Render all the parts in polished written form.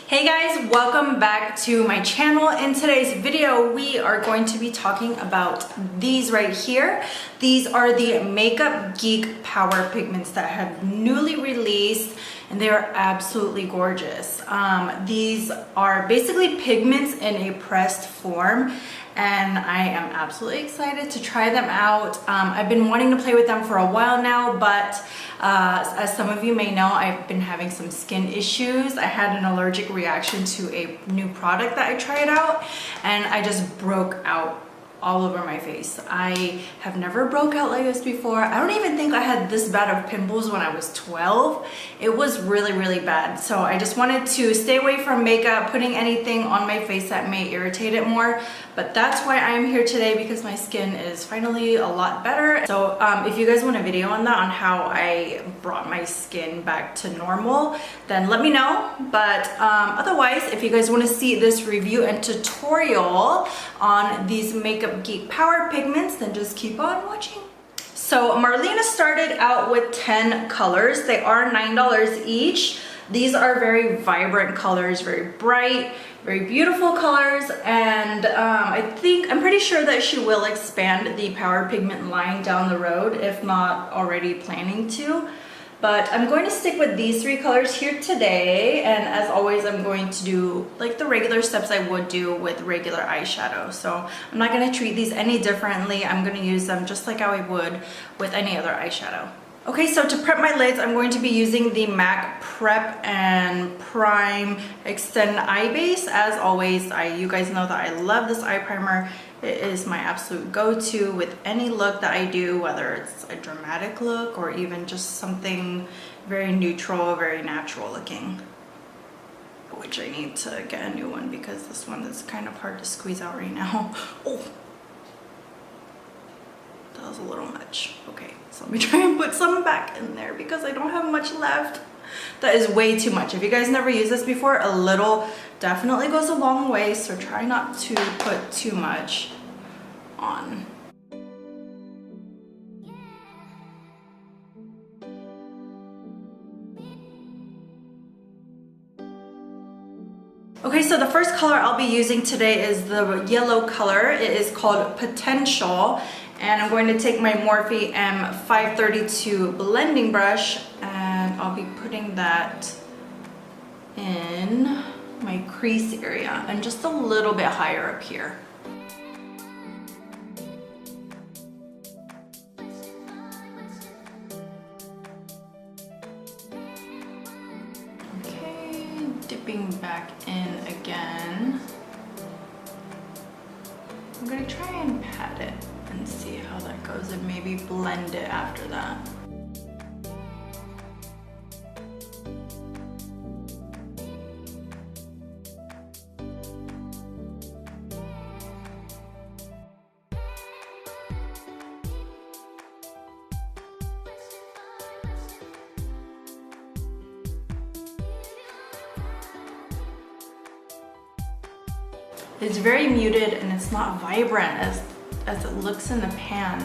Hey guys, welcome back to my channel. In today's video, we are going to be talking about these right here. These are the Makeup Geek Power Pigments that have newly released, and they are absolutely gorgeous. These are basically pigments in a pressed form, and I am absolutely excited to try them out. I've been wanting to play with them for a while now, but as some of you may know, I've been having some skin issues. I had an allergic reaction to a new product that I tried out, and I just broke out all over my face. I have never broke out like this before. I don't even think I had this bad of pimples when I was 12. It was really bad. So I just wanted to stay away from makeup, putting anything on my face that may irritate it more. But that's why I'm here today, because my skin is finally a lot better. So if you guys want a video on that, on how I brought my skin back to normal, then let me know. But otherwise, if you guys want to see this review and tutorial on these Makeup Geek Power Pigments, then just keep on watching. So Marlena started out with 10 colors. They are $9 each. These are very vibrant colors, very bright, very beautiful colors, and I'm pretty sure that she will expand the Power Pigment line down the road, if not already planning to. But I'm going to stick with these three colors here today, and as always, I'm going to do like the regular steps I would do with regular eyeshadow. So I'm not going to treat these any differently. I'm going to use them just like how I would with any other eyeshadow. Okay, so to prep my lids, I'm going to be using the MAC Prep and Prime Extend Eye Base. As always, you guys know that I love this eye primer. It is my absolute go-to with any look that I do, whether it's a dramatic look or even just something very neutral, very natural looking. Which I need to get a new one because this one is kind of hard to squeeze out right now. Oh, that was a little much. Okay, so let me try and put some back in there because I don't have much left. That is way too much. If you guys never used this before, a little definitely goes a long way, so try not to put too much on. Okay, so the first color I'll be using today is the yellow color. It is called Potential, and I'm going to take my Morphe M532 blending brush, and I'll be putting that in my crease area and just a little bit higher up here. Okay, dipping back in again. I'm gonna try and pat it and see how that goes and maybe blend it after that. It's very muted and it's not vibrant as it looks in the pan.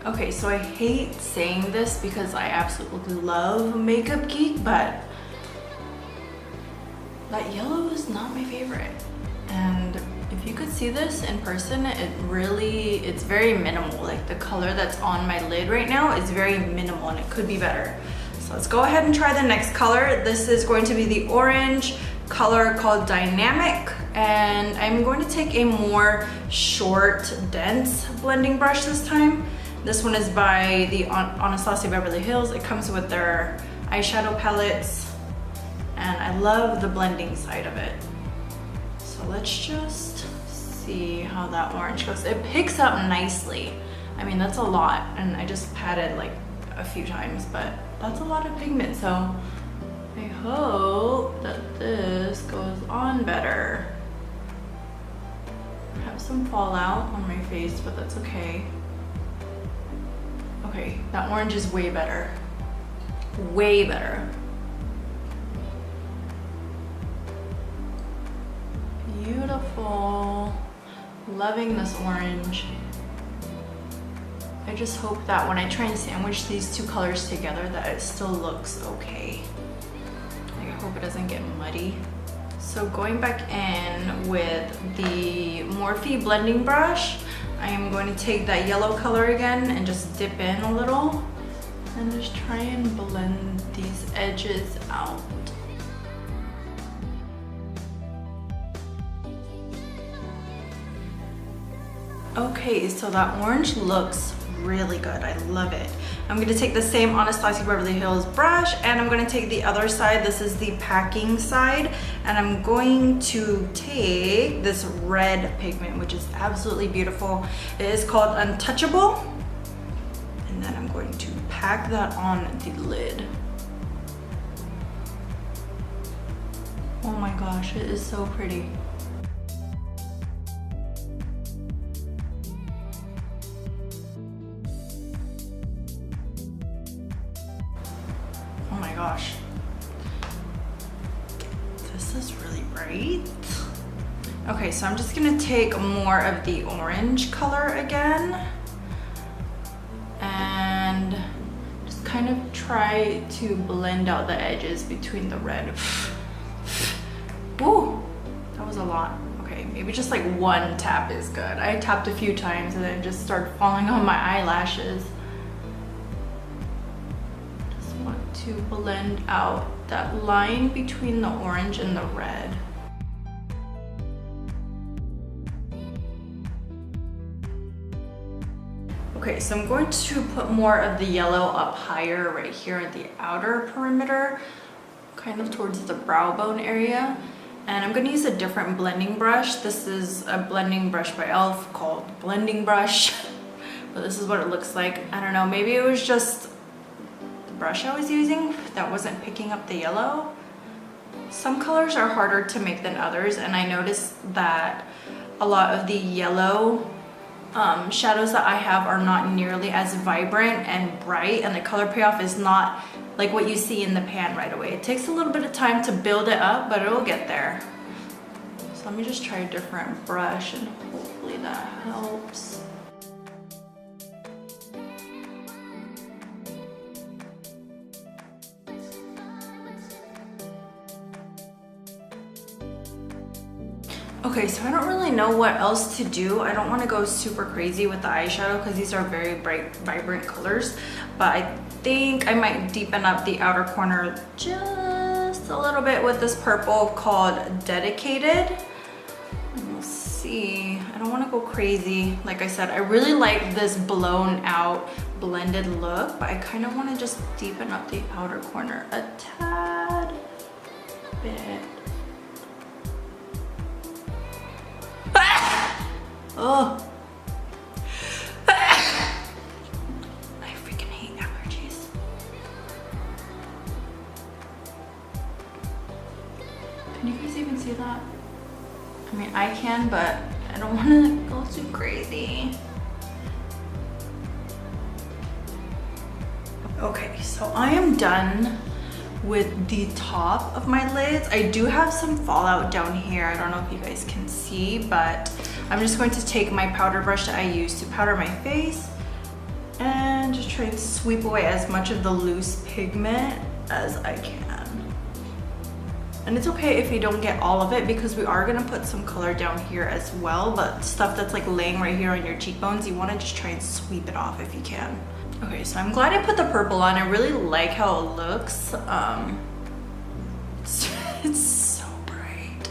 Okay, so I hate saying this because I absolutely love Makeup Geek, but that yellow is not my favorite. And if you could see this in person, it's very minimal. Like the color that's on my lid right now is very minimal and it could be better. So let's go ahead and try the next color. This is going to be the orange color called Dynamic, and I'm going to take a more short, dense blending brush this time. This one is by the Anastasia Beverly Hills. It comes with their eyeshadow palettes, and I love the blending side of it. So let's just see how that orange goes. It picks up nicely. I mean, that's a lot, and I just patted like a few times, but that's a lot of pigment, so I hope that this goes on better. I have some fallout on my face, but that's okay. Okay, that orange is way better. Way better. Beautiful. Loving this orange. I I just hope that when I try and sandwich these two colors together that it still looks okay. I hope it doesn't get muddy. So going back in with the Morphe blending brush, I am going to take that yellow color again and just dip in a little and just try and blend these edges out. Okay, so that orange looks really good. I love it. I'm going to take the same Anastasia Beverly Hills brush and I'm going to take the other side. This is the packing side, and I'm going to take this red pigment, which is absolutely beautiful. It is called Untouchable, and then I'm going to pack that on the lid. Oh my gosh, it is so pretty. Oh my gosh, this is really bright. Okay, so I'm just gonna take more of the orange color again and just kind of try to blend out the edges between the red. Ooh, that was a lot. Okay, maybe just like one tap is good. I tapped a few times and then it just started falling on my eyelashes. To blend out that line between the orange and the red. Okay, so I'm going to put more of the yellow up higher right here at the outer perimeter, kind of towards the brow bone area. And I'm going to use a different blending brush. This is a blending brush by e.l.f. called Blending Brush, but this is what it looks like. I don't know, maybe it was just brush I was using that wasn't picking up the yellow. Some colors are harder to make than others, and I noticed that a lot of the yellow shadows that I have are not nearly as vibrant and bright, and the color payoff is not like what you see in the pan right away. It takes a little bit of time to build it up, but it'll get there. So let me just try a different brush and hopefully that helps. Okay, so I don't really know what else to do. I don't want to go super crazy with the eyeshadow because these are very bright, vibrant colors. But I think I might deepen up the outer corner just a little bit with this purple called Dedicated. We'll see. I don't want to go crazy. Like I said, I really like this blown out, blended look, but I kind of want to just deepen up the outer corner a tad bit. Oh, I freaking hate allergies. Can you guys even see that? I mean, I can, but I don't want to go too crazy. Okay, so I am done with the top of my lids. I do have some fallout down here. I don't know if you guys can see, but I'm just going to take my powder brush that I use to powder my face and just try and sweep away as much of the loose pigment as I can. And it's okay if you don't get all of it because we are gonna put some color down here as well, but stuff that's like laying right here on your cheekbones, you wanna just try and sweep it off if you can. Okay, so I'm glad I put the purple on. I really like how it looks. It's so bright.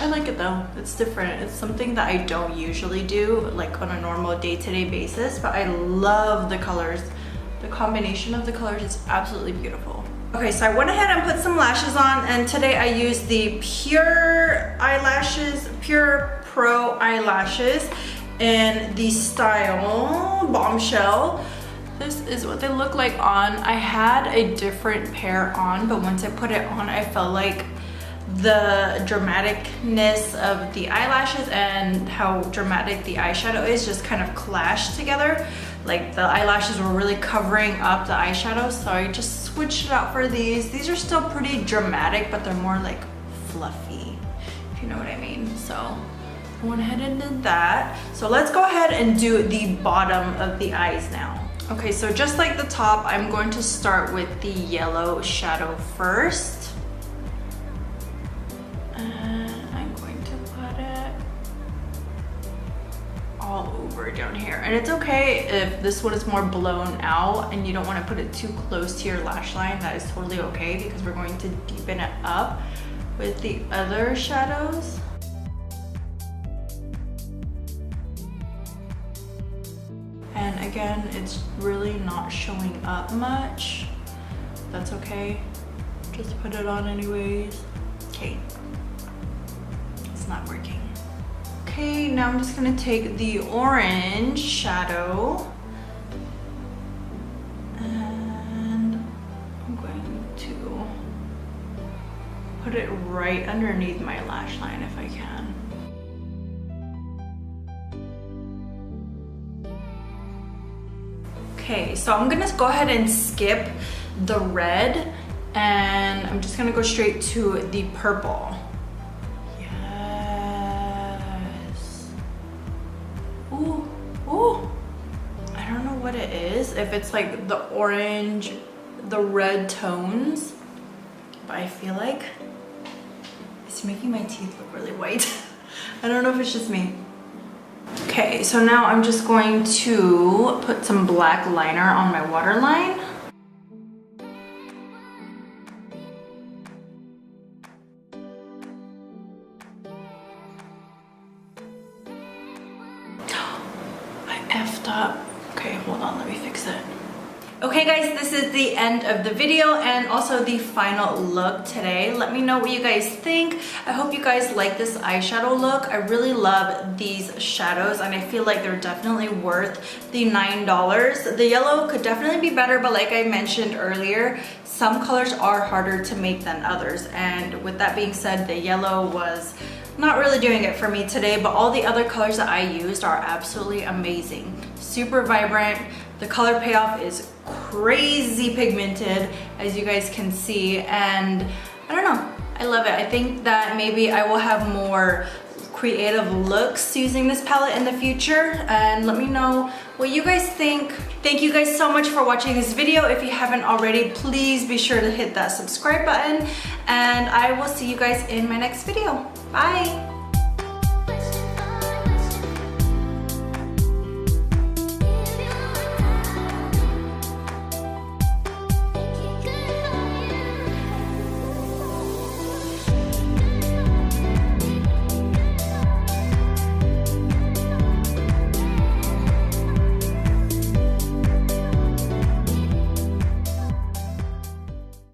I like it though. It's different. It's something that I don't usually do like on a normal day-to-day basis, but I love the colors. The combination of the colors is absolutely beautiful. Okay, so I went ahead and put some lashes on, and today I used the Pure Eyelashes, Pure Pro Eyelashes in the style Bombshell. This is what they look like on. I had a different pair on, but once I put it on, I felt like the dramaticness of the eyelashes and how dramatic the eyeshadow is just kind of clashed together. Like the eyelashes were really covering up the eyeshadow, so I just switched it out for these. These are still pretty dramatic, but they're more like fluffy, if you know what I mean. So went ahead and did that. So let's go ahead and do the bottom of the eyes now. Okay, so just like the top, I'm going to start with the yellow shadow first. And I'm going to put it all over down here. And it's okay if this one is more blown out and you don't want to put it too close to your lash line. That is totally okay because we're going to deepen it up with the other shadows. And again, it's really not showing up much. That's okay. Just put it on anyways. Okay. It's not working. Okay, now I'm just gonna take the orange shadow and I'm going to put it right underneath my lash line if I can. Okay, so I'm gonna go ahead and skip the red and I'm just gonna go straight to the purple. Yes. Ooh, ooh. I don't know what it is, if it's like the orange, the red tones, but I feel like it's making my teeth look really white. I don't know if it's just me. Okay, so now I'm just going to put some black liner on my waterline. I effed up. Okay, hold on, let me fix it. Okay guys, this is the end of the video and also the final look today. Let me know what you guys think. I hope you guys like this eyeshadow look. I really love these shadows and I feel like they're definitely worth the $9. The yellow could definitely be better, but like I mentioned earlier, some colors are harder to make than others. And with that being said, the yellow was not really doing it for me today, but all the other colors that I used are absolutely amazing. Super vibrant. The color payoff is crazy pigmented, as you guys can see, and I don't know, I love it. I think that maybe I will have more creative looks using this palette in the future, and let me know what you guys think. Thank you guys so much for watching this video. If you haven't already, please be sure to hit that subscribe button, and I will see you guys in my next video. Bye!